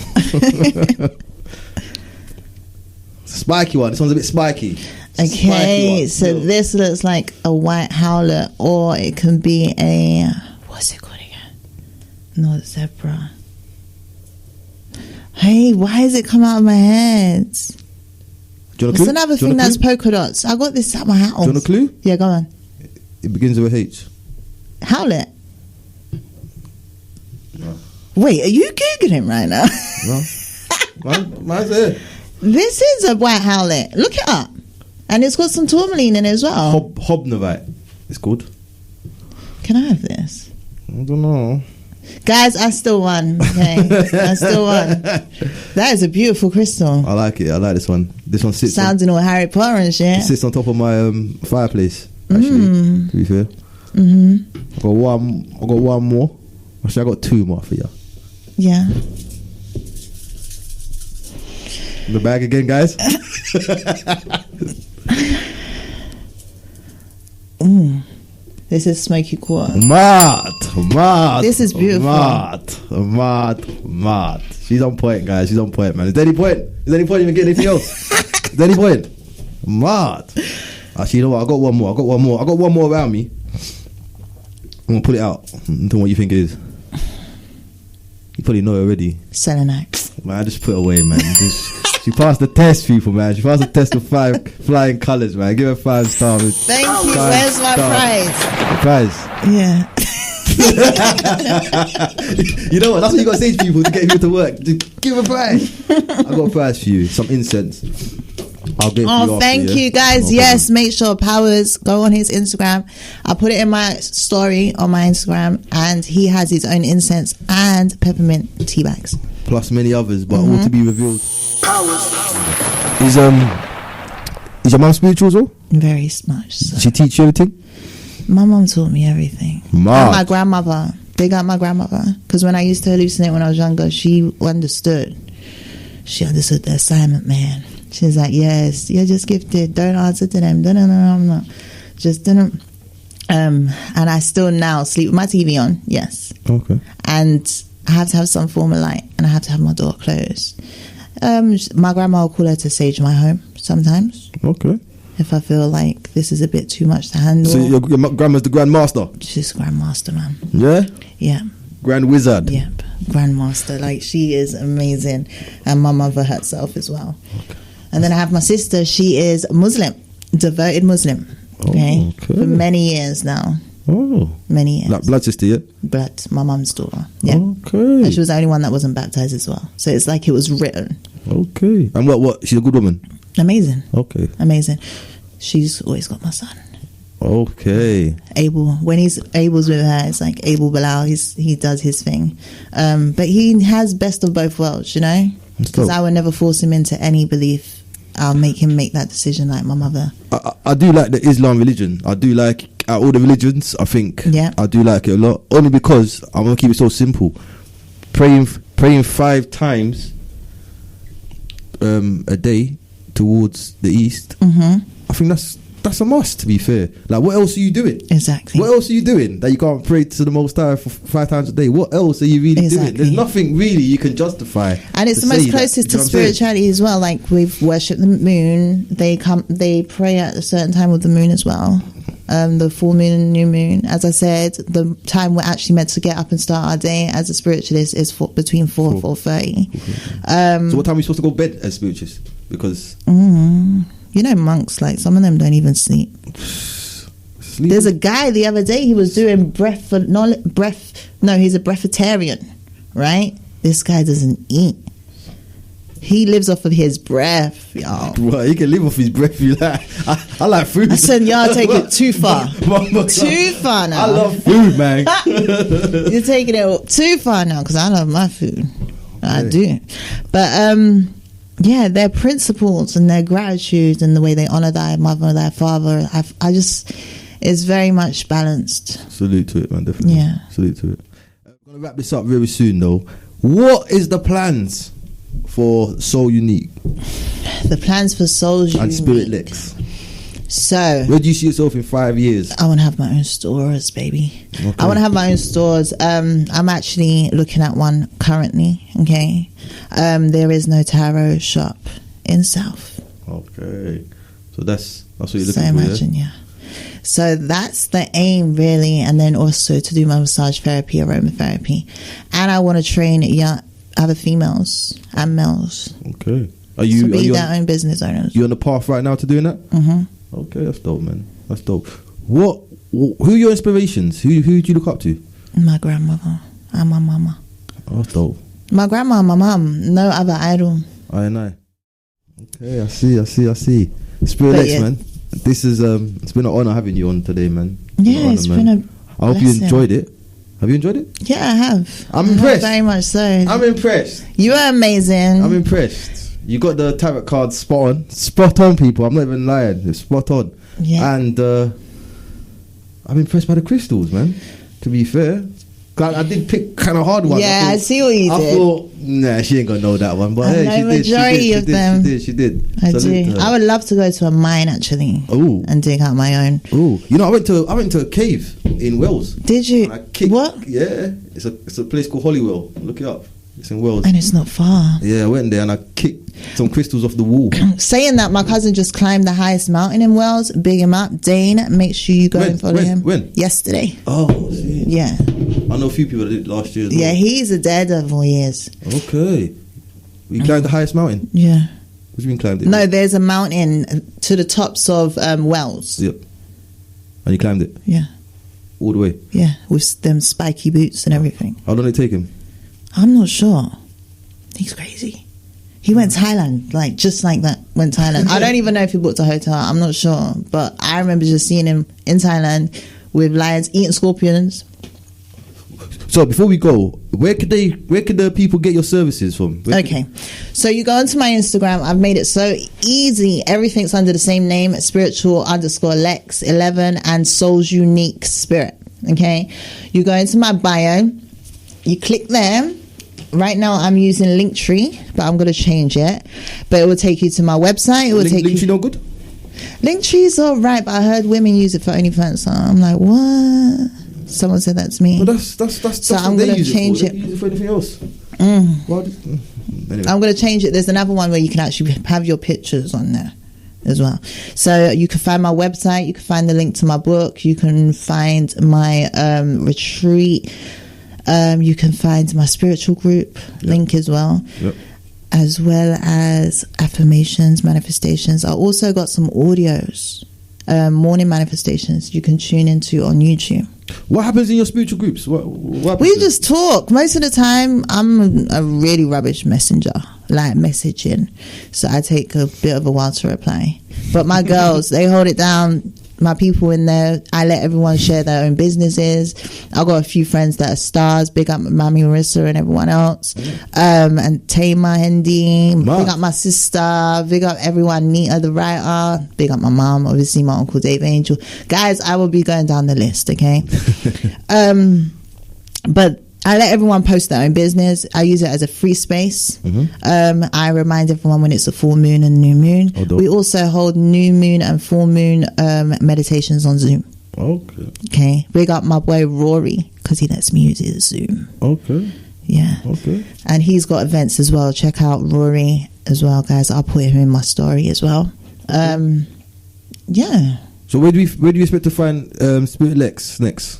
Spiky one. This one's a bit spiky. Okay, so this looks like a white howlet, or it can be a, what's it called again? Not zebra. Hey, why has it come out of my head? Do you want a What's clue? another Do you thing want a that's clue? polka dots? I got this at my house. Do you want a clue? Yeah, go on. It begins with a H. Howlet. No. Wait, are you Googling right now? No. Mine's there. This is a white howlet. Look it up. And it's got some tourmaline in it as well. Hobnovite. It's called. Can I have this? I don't know. Guys, I still won. Okay, I still won. That is a beautiful crystal. I like it. I like this one. This one sits. Sounding all Harry Potter and shit. It sits on top of my fireplace. Actually, to be fair. I got one more. Actually, I got 2 more for you. Yeah. In the bag again, guys. This is smoky quarter. Mad. This is beautiful. Mad. She's on point, guys. She's on point, man. Is there any point? You can get anything else? Is there any point? Mad. Actually, you know what? I got one more. I got one more around me. I'm gonna pull it out. Tell me what you think it is. You probably know it already. Selenite. Man, I just put it away, man. She passed the test, people, man. She passed the test with 5 flying colours, man. Give her 5 stars. Thank you. Where's my prize? The prize. Yeah. You know what? That's what you got to say to people to get people to work. Just give a prize. I got a prize for you. Some incense. I'll get it for you after, Thank yeah? you, guys. No Yes, problem. make sure Powers go on his Instagram. I'll put it in my story on my Instagram, and he has his own incense and peppermint tea bags. Plus many others, but all to be revealed. Is your mum spiritual as well? Very much so. Did she teach you everything? My mum taught me everything. Mad. And my grandmother. Big up my grandmother. Because when I used to hallucinate when I was younger, she understood. She understood the assignment, man. She was like, yes, you're just gifted. Don't answer to them. No, I'm not. Just don't. And I still now sleep with my TV on. Yes. Okay. And I have to have some form of light, and I have to have my door closed. My grandma will call her to sage my home sometimes. Okay. If I feel like this is a bit too much to handle. So your grandma's the grandmaster? She's grandmaster, man. Yeah? Yeah. Grand wizard? Yep. Grandmaster. Like, she is amazing. And my mother herself as well. Okay. And then I have my sister. She is Muslim. Devoted Muslim. Okay? Okay. For many years now. Oh. Many years. Like blood sister, yeah? But my mum's daughter. Yeah. Okay. And she was the only one that wasn't baptized as well. So it's like it was written. Okay. And what? She's a good woman? Amazing. Okay. Amazing. She's always got my son. Okay. Abel. When Abel's with her, it's like Abel Bilal. He does his thing. But he has best of both worlds, you know? because I would never force him into any belief. I'll make him make that decision like my mother. I do like the Islam religion. I do like out all the religions. I think I do like it a lot. Only because I'm gonna keep it so simple. Praying 5 times a day towards the east. I think that's a must, to be fair. Like, what else are you doing? Exactly. What else are you doing that you can't pray to the Most High for 5 times a day? What else are you really doing? There's nothing really you can justify. And it's the most closest to spirituality as well. Like, we've worshipped the moon. They pray at a certain time of the moon as well. The full moon and new moon. As I said, the time we're actually meant to get up and start our day as a spiritualist is between 4 and 4:30. So what time are we supposed to go to bed as spiritualists? Because you know, monks, like, some of them don't even sleep. There's a guy the other day, he was doing he's a breatharian, right? This guy doesn't eat. He lives off of his breath, y'all. Well, he can live off his breath. You like, I like food. I said, y'all take it too far. Too far now. I love food, man. You're taking it too far now, because I love my food. I do. But yeah, their principles and their gratitude and the way they honor their mother, their father, it's very much balanced. Salute to it, man. Definitely. Yeah. Salute to it. I'm gonna wrap this up very soon, though. What is the plans for Soul Unique? The plans for Soul Unique and Spirit Lex. So, where do you see yourself in 5 years? I want to have my own stores, baby. Okay. I want to have my own stores. I'm actually looking at one currently. Okay, there is no tarot shop in South. Okay, so that's what you're looking so for. Imagine, yeah. So that's the aim, really, and then also to do my massage therapy, aromatherapy, and I want to train other females and males. Okay, are you their own business owners? You on the path right now to doing that? Okay, that's dope, man. That's dope. Who are your inspirations? Who do you look up to? My grandmother and my mama. Oh, that's dope. My grandma and my mum, no other idol. I know. Okay, I see. Spirit Lex, man. This is it's been an honor having you on today, man. Yeah, it's been a I hope you enjoyed it. Have you enjoyed it? Yeah, I have. I'm impressed. Very much so. I'm impressed. You are amazing. I'm impressed. You got the tarot cards spot on, people. I'm not even lying. It's spot on. Yeah. And I'm impressed by the crystals, man. To be fair, I did pick kind of hard ones. Yeah, I see what you did. I thought, nah, she ain't gonna know that one. But I know majority of them. She did. I do. I would love to go to a mine actually. Ooh. And dig out my own. Ooh. You know, I went to a cave in Wales. Did you? What? Yeah, it's a place called Holywell. Look it up. It's in Wales. And it's not far. Yeah, I went there and I kicked some crystals off the wall. Saying that, my cousin just climbed the highest mountain in Wales. Big him up. Dane, make sure you go and follow him. When? Yesterday. Oh, see. Yeah. I know a few people that did it last year as well. Yeah, he's a daredevil, he is. Okay. You climbed the highest mountain? Yeah. What do you mean climbed it? No, there's a mountain to the tops of Wales. Yep. And you climbed it? Yeah. All the way? Yeah, with them spiky boots and everything. How long did it take him? I'm not sure. He's crazy. He went Thailand, like just like that. Went Thailand. I don't even know if he booked a hotel. I'm not sure, but I remember just seeing him in Thailand with lions eating scorpions. So before we go, where could the people get your services from? Okay, so you go onto my Instagram. I've made it so easy. Everything's under the same name: spiritual_Lex11 and Soul's Unique Spirit. Okay, you go into my bio. You click there. Right now I'm using Linktree, but I'm going to change it. But it will take you to my website. It will take Linktree no good? Linktree's alright, but I heard women use it for OnlyFans. So I'm like, what? Someone said that to me. But that's so I'm going to change it. Use it for anything else. Anyway. I'm going to change it. There's another one where you can actually have your pictures on there as well. So you can find my website. You can find the link to my book. You can find my retreat. You can find my spiritual group link as well. Yep. As well as affirmations, manifestations. I also got some audios, morning manifestations you can tune into on YouTube. What happens in your spiritual groups? What we just talk. Most of the time, I'm a really rubbish messenger, like messaging. So I take a bit of a while to reply. But my girls, they hold it down. my people in there. I let everyone share their own businesses. I got a few friends that are stars. Big up Mami Marissa and everyone else. And Tama Hindi. Big up my sister. Big up everyone. Nita the writer. Big up my mom. Obviously my uncle Dave Angel. Guys, I will be going down the list, okay? But I let everyone post their own business. I use it as a free space. I remind everyone when it's a full moon and new moon. We also hold new moon and full moon meditations on Zoom. Okay. Big up my boy Rory, because he lets me use his Zoom. Yeah. And he's got events as well. Check out Rory as well, guys. I'll put him in my story as well. Yeah. So where do you expect to find Spirit Lex next?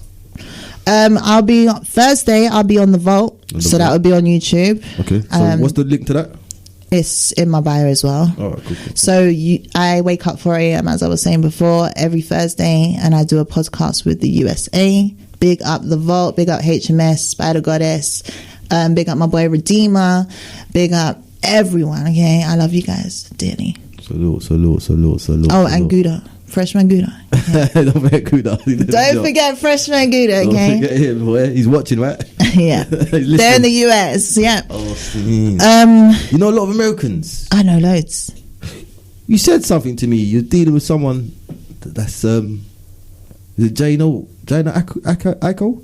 I'll be Thursday. I'll be on the Vault, so that will be on YouTube. Okay. So what's the link to that? It's in my bio as well. All right, cool. So I wake up 4 a.m. as I was saying before every Thursday, and I do a podcast with the USA. Big up the Vault. Big up HMS, Spider Goddess. Big up my boy Redeemer. Big up everyone. Okay, I love you guys dearly. Salute. Oh, and Gouda. Freshman Gouda. Okay. Don't forget Gouda. Don't forget Freshman Gouda, okay? Don't forget him, boy. He's watching, right? Yeah. They're in the US, yeah. You know a lot of Americans. I know loads. You said something to me. You're dealing with someone that's is it Jano Aiko?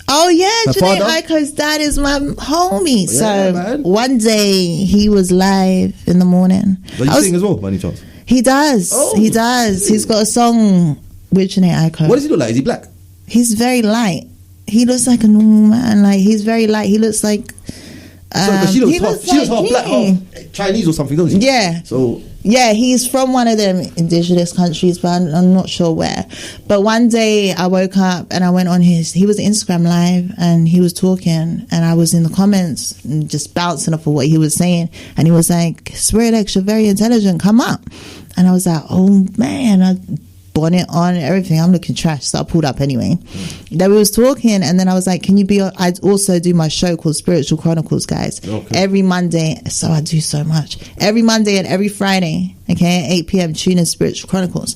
Oh yeah, Her Janae father? Aiko's dad is my homie. Yeah, So man. one day he was live in the morning. Does he sing as well, by any chance? He does. Oh, he does. He's got a song with Janae Aiko. What does he look like? Is he black? He's very light. He looks like a normal man. Like, he's very light. He looks like She looks half black, half Chinese or something, doesn't she? Yeah. So yeah, he's from one of them indigenous countries, but I'm not sure where. But one day I woke up and I went on he was Instagram live and he was talking, and I was in the comments and just bouncing off of what he was saying, and he was like, Spirit X, you're very intelligent, come up. And I was like, oh man, I bonnet on and everything, I'm looking trash, so I pulled up anyway. Then we was talking, and then I was like, can you be on? I also do my show called Spiritual Chronicles, guys. Every Monday, so I do so much. Every Monday and every Friday, okay, at 8 p.m, tune in Spiritual Chronicles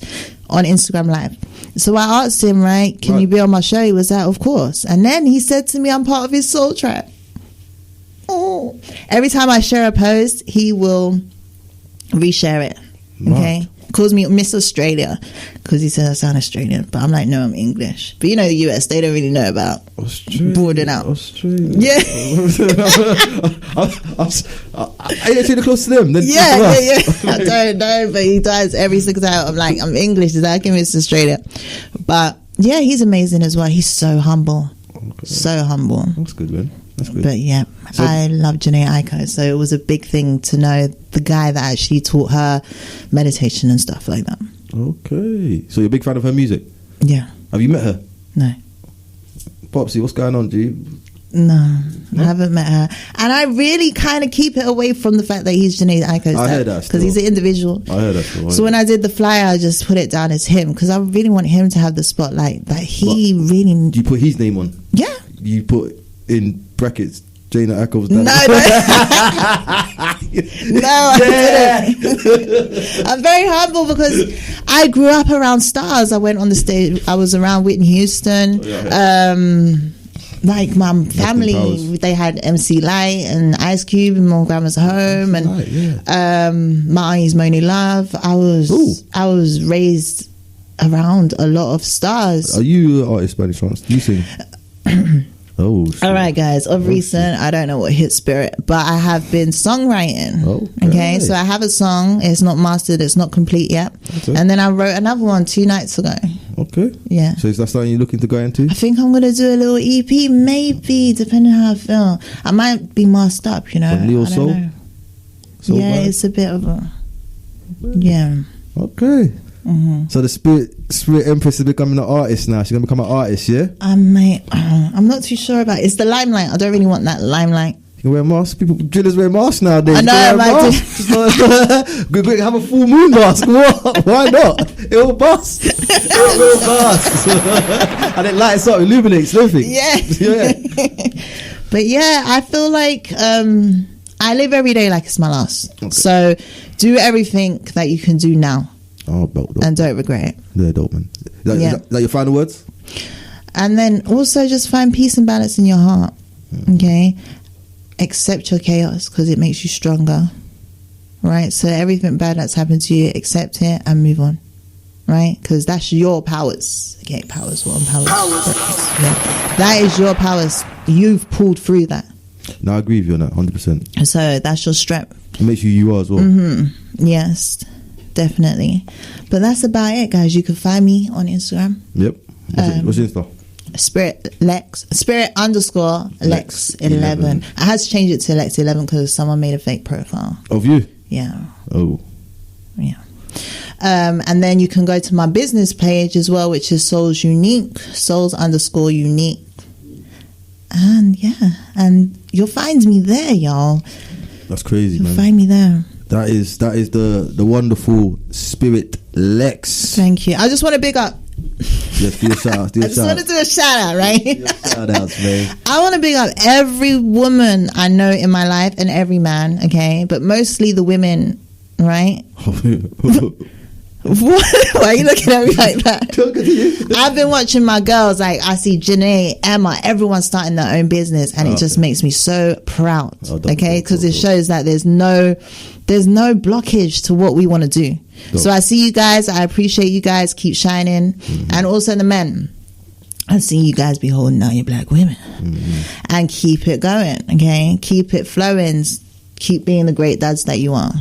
on Instagram Live. So I asked him, right, can you be on my show? He was like, of course. And then he said to me, I'm part of his soul tribe. Oh, every time I share a post, he will reshare it. Okay, calls me Miss Australia because he says I sound Australian, but I'm like, no, I'm English. But you know, the US, they don't really know about broadening out. Australia. Yeah. I ain't too close to them. Then Yeah. I don't know, but he does every single time. I'm like, I'm English. He's like, Miss Australia. But yeah, he's amazing as well. He's so humble. So humble. That's good, man. That's good. But yeah, so, I love Janae Aiko, so it was a big thing to know the guy that actually taught her meditation and stuff like that. Okay, so you're a big fan of her music? Yeah. Have you met her? No. Popsy, what's going on, G? No, I haven't met her, and I really kind of keep it away from the fact that he's Janae Aiko's I heard dad, that because he's an individual. I heard that. So when I did the flyer, I just put it down as him because I really want him to have the spotlight. That he really. Do you put his name on? Yeah. You put in brackets Jana Aiko's dad? No, I didn't. I'm very humble because I grew up around stars. I went on the stage. I was around Whitney Houston. Like my family, they had MC Light and Ice Cube in my grandma's home, and my auntie's Moni Love. I was raised around a lot of stars. Are you an artist by any chance? Do you sing? Oh, all right, guys. Of recent, I don't know what hit spirit, but I have been songwriting. Okay, so I have a song. It's not mastered. It's not complete yet. And then I wrote another one 2 nights ago. Okay. Yeah. So is that something you're looking to go into? I think I'm gonna do a little EP, maybe, depending on how I feel. I might be masked up, you know. Leo Soul? Yeah, it's a bit of a. Yeah. Okay. So the spirit empress is becoming an artist now. She's gonna become an artist, yeah. I'm not too sure about it. It's the limelight. I don't really want that limelight. You can wear masks. People, drillers wear masks nowadays. I know. Good, have a full moon mask. What? Why not? It'll bust. It'll bust. And it lights up, illuminates everything. Yeah. But yeah, I feel like I live every day like it's my last. Okay. So do everything that you can do now. Oh, dope. And don't regret it. Yeah, dope, man. Is that your final words? And then also just find peace and balance in your heart. Okay? Accept your chaos because it makes you stronger. Right? So everything bad that's happened to you, accept it and move on. Right? Because that's your powers. Okay, powers. What powers? Yeah. That is your powers. You've pulled through that. No, I agree with you on that, 100%. So that's your strength. It makes you are as well. Yes, definitely. But that's about it, guys. You can find me on Instagram. Yep. What's your Insta? Spirit_Lex11. I had to change it to Lex11 because someone made a fake profile. Of you? Yeah. Oh. Yeah. And then you can go to my business page as well, which is Souls Unique, Souls_Unique. And and you'll find me there, y'all. That's crazy, man. You'll find me there. That is the wonderful Spirit Lex. Thank you. I just want to big up. Yes, do a shout out. I just want to do a shout out, right? Shout outs, man. I want to big up every woman I know in my life and every man, okay? But mostly the women, right? What? Why are you looking at me like that? I've been watching my girls. Like I see Janae, Emma, everyone starting their own business, and it just makes me so proud. Okay, because it shows that there's no blockage to what we want to do. So I see you guys. I appreciate you guys. Keep shining, and also the men. I see you guys be holding down your black women, and keep it going. Okay, keep it flowing. Keep being the great dads that you are.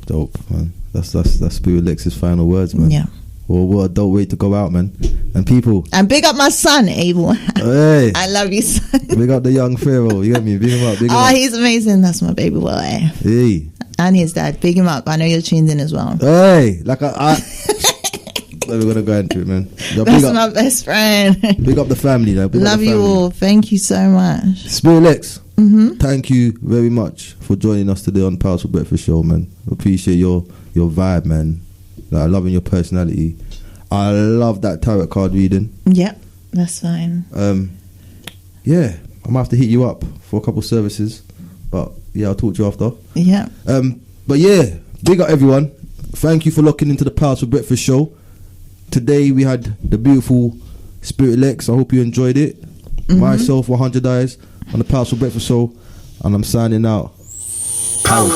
Dope, man. That's Spirit Lex's final words, man. Yeah. Well, what a dope way to go out, man. And people. And big up my son, Abel. Hey. I love you, son. Big up the young Pharaoh. You get me? Big him up. Big him up. He's amazing. That's my baby boy. Hey. And his dad. Big him up. I know you're tuned in as well. Hey. Like I we're going to go into it, man. That's my best friend. Big up the family, though. Love you all. Thank you so much. Spirit Lex. Thank you very much for joining us today on Powerful Breakfast Show, man. Appreciate your vibe, man. Like, loving your personality. I love that tarot card reading. Yep, that's fine. Yeah, I'm gonna have to hit you up for a couple services, but yeah, I'll talk to you after. Yeah. But yeah, big up everyone. Thank you for locking into the Powerful Breakfast Show. Today we had the beautiful Spirit Lex. I hope you enjoyed it. Myself, 100 Eyes, on the Powerful Breakfast Show, and I'm signing out. Power.